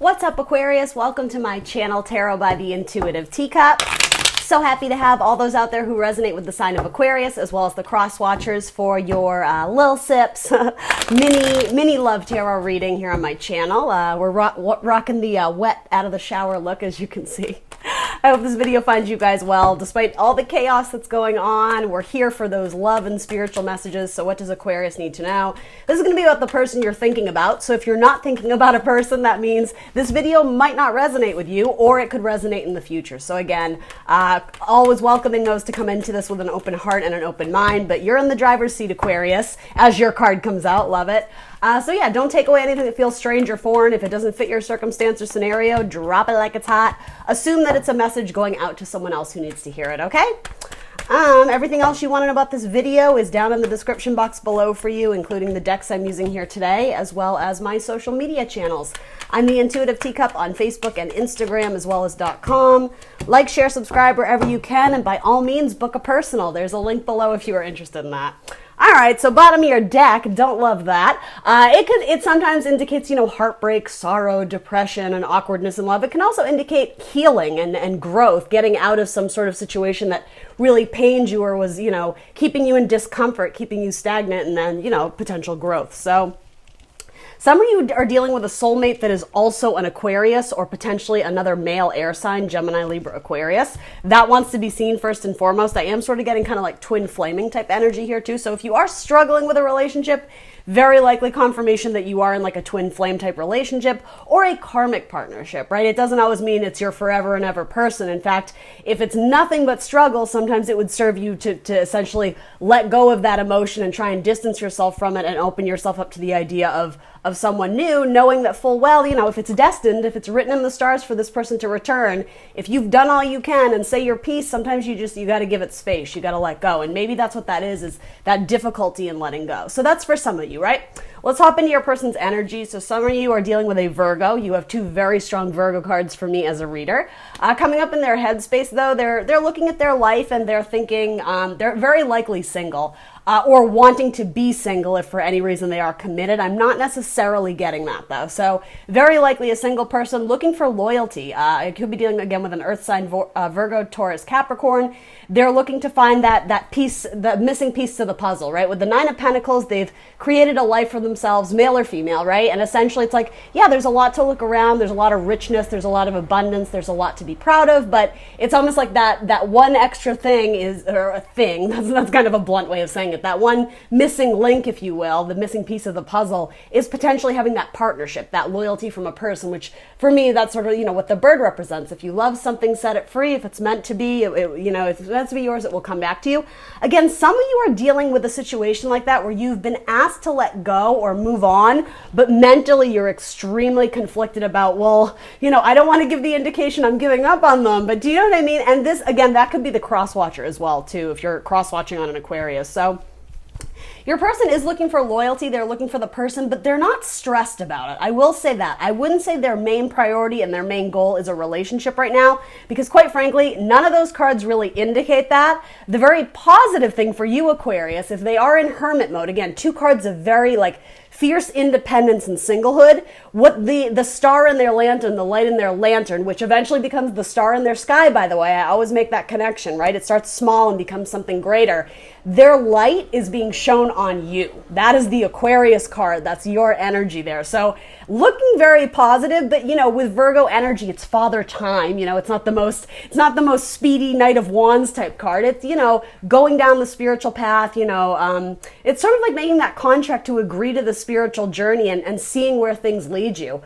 What's up, Aquarius? Welcome to my channel, Tarot by the Intuitive Teacup. So happy to have all those out there who resonate with the sign of Aquarius, as well as the cross watchers for your Lil Sips mini love tarot reading here on my channel. We're rocking the wet out of the shower look, as you can see. I hope this video finds you guys well. Despite all the chaos that's going on, we're here for those love and spiritual messages. So what does Aquarius need to know? This is going to be about the person you're thinking about. So if you're not thinking about a person, that means this video might not resonate with you, or it could resonate in the future. So again, always welcoming those to come into this with an open heart and an open mind. But you're in the driver's seat, Aquarius, as your card comes out. Love it. So yeah, don't take away anything that feels strange or foreign. If it doesn't fit your circumstance or scenario, drop it like it's hot. Assume that it's a message going out to someone else who needs to hear it, okay? Everything else you want to know about this video is down in the description box below for you, including the decks I'm using here today, as well as my social media channels. I'm the Intuitive Teacup on Facebook and Instagram, as well as .com. Like, share, subscribe wherever you can, and by all means, book a personal. There's a link below if you are interested in that. All right, so bottom of your deck, don't love that. It sometimes indicates, heartbreak, sorrow, depression, and awkwardness in love. It can also indicate healing and growth, getting out of some sort of situation that really pained you or was, keeping you in discomfort, keeping you stagnant, and then, potential growth. So some of you are dealing with a soulmate that is also an Aquarius or potentially another male air sign, Gemini, Libra, Aquarius. That wants to be seen first and foremost. I am sort of getting kind of like twin flaming type energy here too. So if you are struggling with a relationship, very likely confirmation that you are in like a twin flame type relationship or a karmic partnership, right? It doesn't always mean it's your forever and ever person. In fact, if it's nothing but struggle, sometimes it would serve you to essentially let go of that emotion and try and distance yourself from it and open yourself up to the idea of someone new, knowing that full well, if it's destined, if it's written in the stars for this person to return, if you've done all you can and say your piece, sometimes you got to give it space. You got to let go. And maybe that's what that is that difficulty in letting go. So that's for some of you, right? Let's hop into your person's energy. So some of you are dealing with a Virgo. You have two very strong Virgo cards for me as a reader. Coming up in their headspace, though, they're looking at their life and they're thinking they're very likely single. Or wanting to be single if for any reason they are committed. I'm not necessarily getting that though. So very likely a single person looking for loyalty. It could be dealing again with an earth sign, Virgo, Taurus, Capricorn. They're looking to find that piece, the missing piece to the puzzle, right? With the Nine of Pentacles, they've created a life for themselves, male or female, right? And essentially it's like, yeah, there's a lot to look around. There's a lot of richness. There's a lot of abundance. There's a lot to be proud of, but it's almost like that one extra thing or a thing. That's kind of a blunt way of saying it. That one missing link, if you will, the missing piece of the puzzle is potentially having that partnership, that loyalty from a person, which for me, that's sort of, what the bird represents. If you love something, set it free. If it's meant to be, if it's meant to be yours, it will come back to you. Again, some of you are dealing with a situation like that where you've been asked to let go or move on, but mentally you're extremely conflicted about, well, I don't want to give the indication I'm giving up on them, but do you know what I mean? And this, again, that could be the cross watcher as well, too, if you're cross watching on an Aquarius. So your person is looking for loyalty, they're looking for the person, but they're not stressed about it. I will say that. I wouldn't say their main priority and their main goal is a relationship right now, because quite frankly, none of those cards really indicate that. The very positive thing for you, Aquarius, if they are in hermit mode, again, two cards of very fierce independence and singlehood, what the star in their lantern, the light in their lantern, which eventually becomes the star in their sky, by the way, I always make that connection, right? It starts small and becomes something greater. Their light is being shown on you. That is the Aquarius card. That's your energy there. So looking very positive, but with Virgo energy, it's father time. It's not the most speedy Knight of Wands type card. It's, going down the spiritual path, it's sort of like making that contract to agree to the spiritual journey and seeing where things lead you,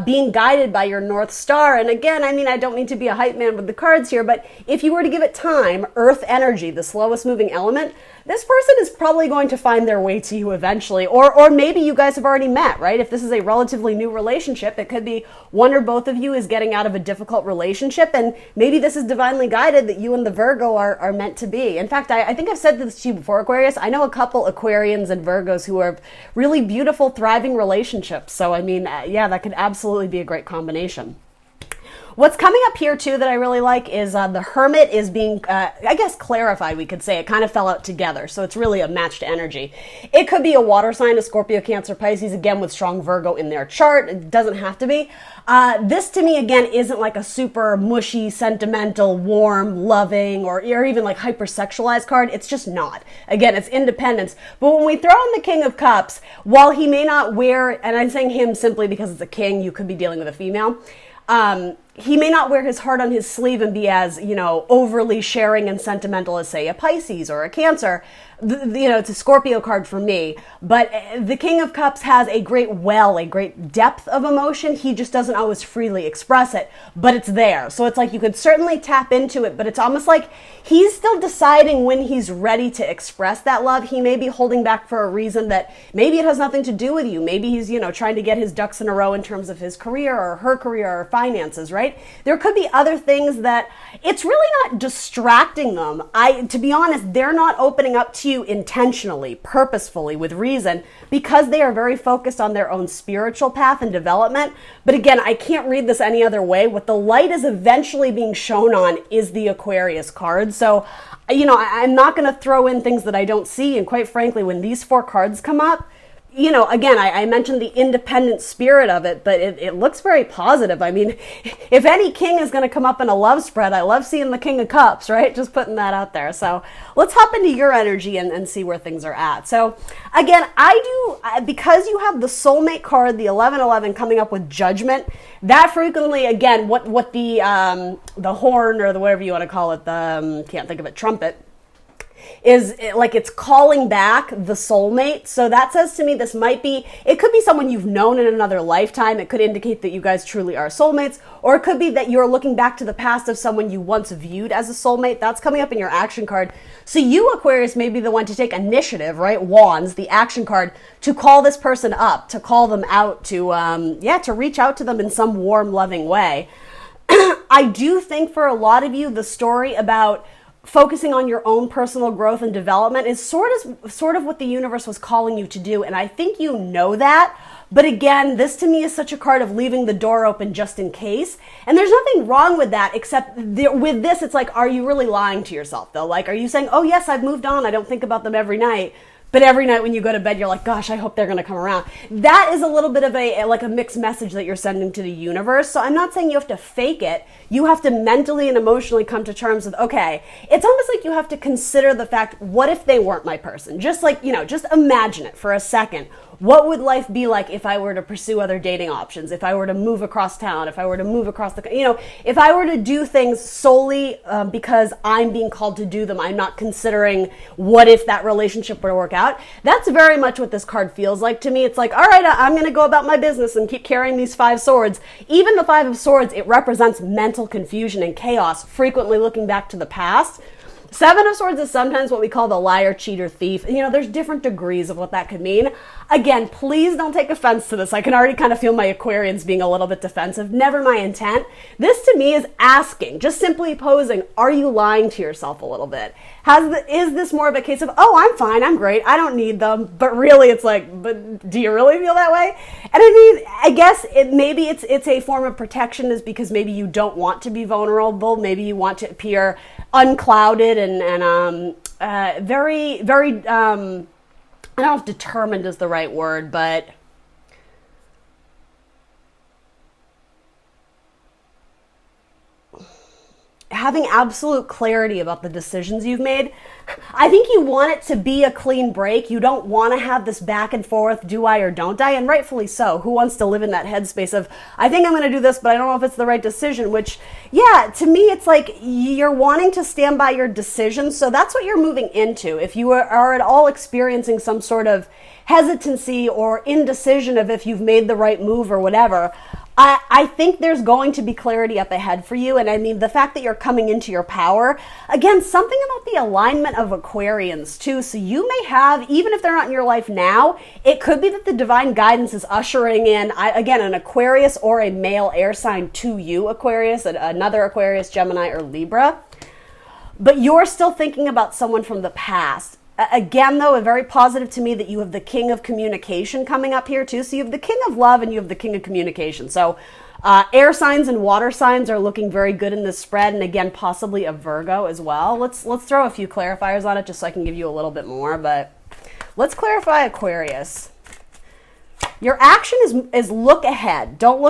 being guided by your North Star. And again, I don't mean to be a hype man with the cards here, but if you were to give it time, Earth energy, the slowest moving element, this person is probably going to find their way to you eventually, or maybe you guys have already met, right? If this is a relatively new relationship, it could be one or both of you is getting out of a difficult relationship, and maybe this is divinely guided that you and the Virgo are meant to be. In fact, I think I've said this to you before, Aquarius. I know a couple Aquarians and Virgos who are really beautiful, thriving relationships. So, yeah, that could absolutely be a great combination. What's coming up here too that I really like is the Hermit is being, I guess, clarified, we could say. It kind of fell out together, so it's really a matched energy. It could be a water sign, a Scorpio, Cancer, Pisces, again, with strong Virgo in their chart. It doesn't have to be. This, to me, again, isn't like a super mushy, sentimental, warm, loving, or even like hypersexualized card. It's just not. Again, it's independence. But when we throw in the King of Cups, while he may not wear, and I'm saying him simply because it's a king, you could be dealing with a female, he may not wear his heart on his sleeve and be as, overly sharing and sentimental as, say, a Pisces or a Cancer. It's a Scorpio card for me. But the King of Cups has a great a great depth of emotion. He just doesn't always freely express it, but it's there. So it's like you could certainly tap into it, but it's almost like he's still deciding when he's ready to express that love. He may be holding back for a reason that maybe it has nothing to do with you. Maybe he's, trying to get his ducks in a row in terms of his career or her career or finances, right? There could be other things that it's really not distracting them. To be honest, they're not opening up to you intentionally, purposefully, with reason, because they are very focused on their own spiritual path and development. But again, I can't read this any other way. What the light is eventually being shown on is the Aquarius card. So, I'm not going to throw in things that I don't see. And quite frankly, when these 4 cards come up, again, I mentioned the independent spirit of it, but it looks very positive. I mean, if any king is going to come up in a love spread, I love seeing the King of Cups, right? Just putting that out there. So let's hop into your energy and see where things are at. So again, because you have the soulmate card, the 1111 coming up with judgment, that frequently, again, what the horn or the whatever you want to call it, can't think of it, trumpet, is like it's calling back the soulmate. So that says to me it could be someone you've known in another lifetime. It could indicate that you guys truly are soulmates, or it could be that you're looking back to the past of someone you once viewed as a soulmate. That's coming up in your action card. So you, Aquarius, may be the one to take initiative, right? Wands, the action card, to call this person up, to call them out, to reach out to them in some warm, loving way. I do think for a lot of you, the story about focusing on your own personal growth and development is sort of what the universe was calling you to do. And I think you know that. But again, this to me is such a card of leaving the door open just in case. And there's nothing wrong with that, except with this, it's like, are you really lying to yourself though? Like, are you saying, oh yes, I've moved on, I don't think about them every night, but every night when you go to bed, you're like, gosh, I hope they're going to come around. That is a little bit of a mixed message that you're sending to the universe. So I'm not saying you have to fake it. You have to mentally and emotionally come to terms with, okay, it's almost like you have to consider the fact, what if they weren't my person? Just like, just imagine it for a second. What would life be like if I were to pursue other dating options? If I were to move across town? If I were to move across if I were to do things solely because I'm being called to do them, I'm not considering what if that relationship were to work out. That's very much what this card feels like to me. It's like, all right, I'm going to go about my business and keep carrying these 5 swords. Even the 5 of swords, it represents mental confusion and chaos, frequently looking back to the past. 7 of Swords is sometimes what we call the liar, cheater, thief. There's different degrees of what that could mean. Again, please don't take offense to this. I can already kind of feel my Aquarians being a little bit defensive. Never my intent. This to me is asking, just simply posing, are you lying to yourself a little bit? Is this more of a case of, oh, I'm fine, I'm great, I don't need them, but really it's like, but do you really feel that way? And I guess maybe it's a form of protection, is because maybe you don't want to be vulnerable, maybe you want to appear unclouded and very, very, I don't know if determined is the right word, but having absolute clarity about the decisions you've made. I think you want it to be a clean break. You don't want to have this back and forth, do I or don't I? And rightfully so. Who wants to live in that headspace of, I think I'm going to do this, but I don't know if it's the right decision, which, yeah, to me, it's like you're wanting to stand by your decisions. So that's what you're moving into. If you are at all experiencing some sort of hesitancy or indecision of if you've made the right move or whatever, I think there's going to be clarity up ahead for you. And I mean, the fact that you're coming into your power, again, something about the alignment of Aquarians too. So you may have, even if they're not in your life now, it could be that the divine guidance is ushering in, again, an Aquarius or a male air sign to you, Aquarius, another Aquarius, Gemini, or Libra. But you're still thinking about someone from the past. Again, though, very positive to me that you have the King of Communication coming up here too. So you have the King of Love and you have the King of Communication. So air signs and water signs are looking very good in this spread, and again, possibly a Virgo as well. Let's throw a few clarifiers on it just so I can give you a little bit more, but let's clarify Aquarius. Your action is look ahead. Don't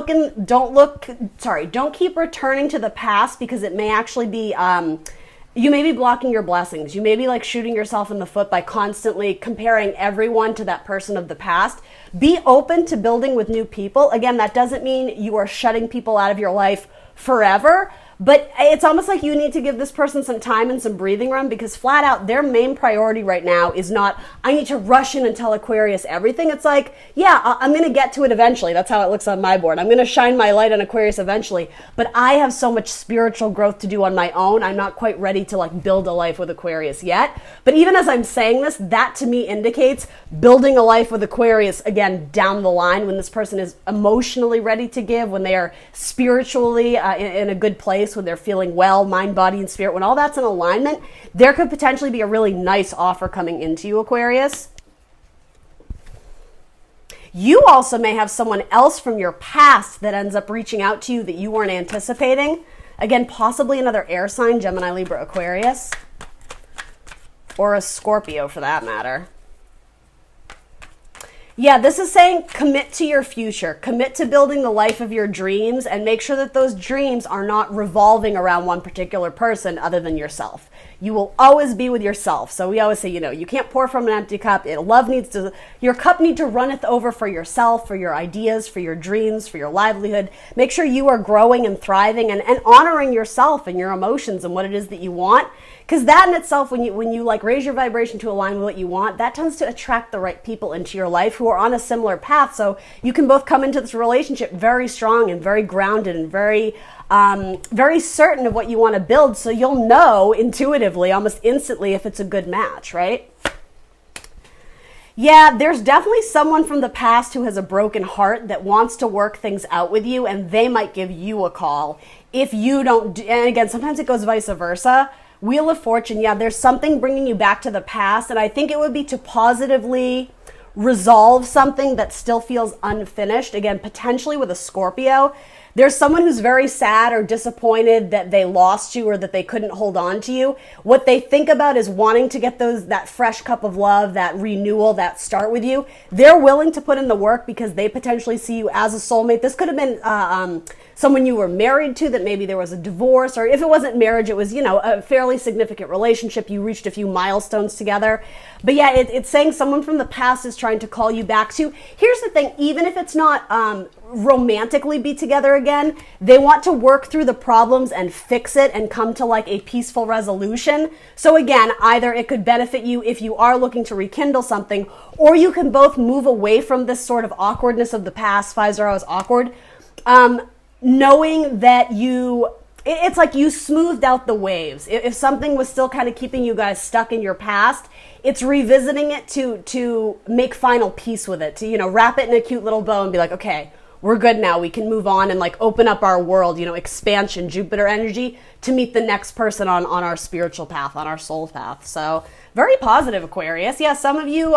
keep returning to the past, because it may actually be you may be blocking your blessings. You may be like shooting yourself in the foot by constantly comparing everyone to that person of the past. Be open to building with new people. Again, that doesn't mean you are shutting people out of your life forever, but it's almost like you need to give this person some time and some breathing room, because flat out their main priority right now is not, I need to rush in and tell Aquarius everything. It's like, yeah, I'm going to get to it eventually. That's how it looks on my board. I'm going to shine my light on Aquarius eventually, but I have so much spiritual growth to do on my own. I'm not quite ready to like build a life with Aquarius yet. But even as I'm saying this, that to me indicates building a life with Aquarius again down the line, when this person is emotionally ready to give, when they are spiritually in a good place, when they're feeling well, mind, body, and spirit, when all that's in alignment, there could potentially be a really nice offer coming into you, Aquarius. You also may have someone else from your past that ends up reaching out to you that you weren't anticipating. Again, possibly another air sign, Gemini, Libra, Aquarius, or a Scorpio for that matter. Yeah, this is saying commit to your future, commit to building the life of your dreams, and make sure that those dreams are not revolving around one particular person other than yourself. You will always be with yourself. So we always say, you can't pour from an empty cup. Your cup needs to runneth over for yourself, for your ideas, for your dreams, for your livelihood. Make sure you are growing and thriving and honoring yourself and your emotions and what it is that you want. Because that in itself, when you like raise your vibration to align with what you want, that tends to attract the right people into your life who are on a similar path. So you can both come into this relationship very strong and very grounded and very certain of what you want to build. So you'll know intuitively, almost instantly, if it's a good match, right? Yeah, there's definitely someone from the past who has a broken heart that wants to work things out with you, and they might give you a call if you don't. And again, sometimes it goes vice versa. Wheel of Fortune, yeah, there's something bringing you back to the past, and I think it would be to positively resolve something that still feels unfinished. Again, potentially with a Scorpio. There's someone who's very sad or disappointed that they lost you or that they couldn't hold on to you. What they think about is wanting to get that fresh cup of love, that renewal, that start with you. They're willing to put in the work because they potentially see you as a soulmate. This could have been someone you were married to, that maybe there was a divorce, or if it wasn't marriage, it was, a fairly significant relationship. You reached a few milestones together. But yeah, it's saying someone from the past is trying to call you back to. Here's the thing, even if it's not romantically be together again, they want to work through the problems and fix it and come to like a peaceful resolution. So again, either it could benefit you if you are looking to rekindle something, or you can both move away from this sort of awkwardness of the past. 5-0 is awkward. Knowing that it's like you smoothed out the waves. If something was still kind of keeping you guys stuck in your past, it's revisiting it to make final peace with it, to, wrap it in a cute little bow and be like, okay, we're good now. We can move on and like open up our world, expansion, Jupiter energy, to meet the next person on our spiritual path, on our soul path. So very positive, Aquarius. Yeah, some of you,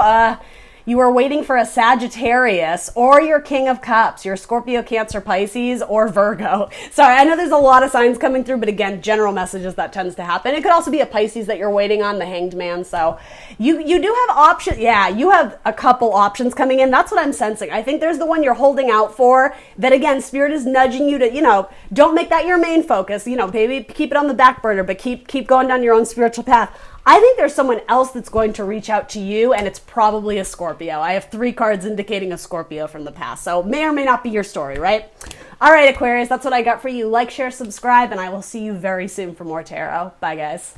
you are waiting for a Sagittarius or your King of Cups, your Scorpio, Cancer, Pisces, or Virgo. Sorry, I know there's a lot of signs coming through, but again, general messages, that tends to happen. It could also be a Pisces that you're waiting on, the Hanged Man. So you do have options. Yeah, you have a couple options coming in. That's what I'm sensing. I think there's the one you're holding out for that, again, Spirit is nudging you to, don't make that your main focus. Maybe keep it on the back burner, but keep going down your own spiritual path. I think there's someone else that's going to reach out to you, and it's probably a Scorpio. I have 3 cards indicating a Scorpio from the past, so may or may not be your story, right? All right, Aquarius, that's what I got for you. Like, share, subscribe, and I will see you very soon for more tarot. Bye, guys.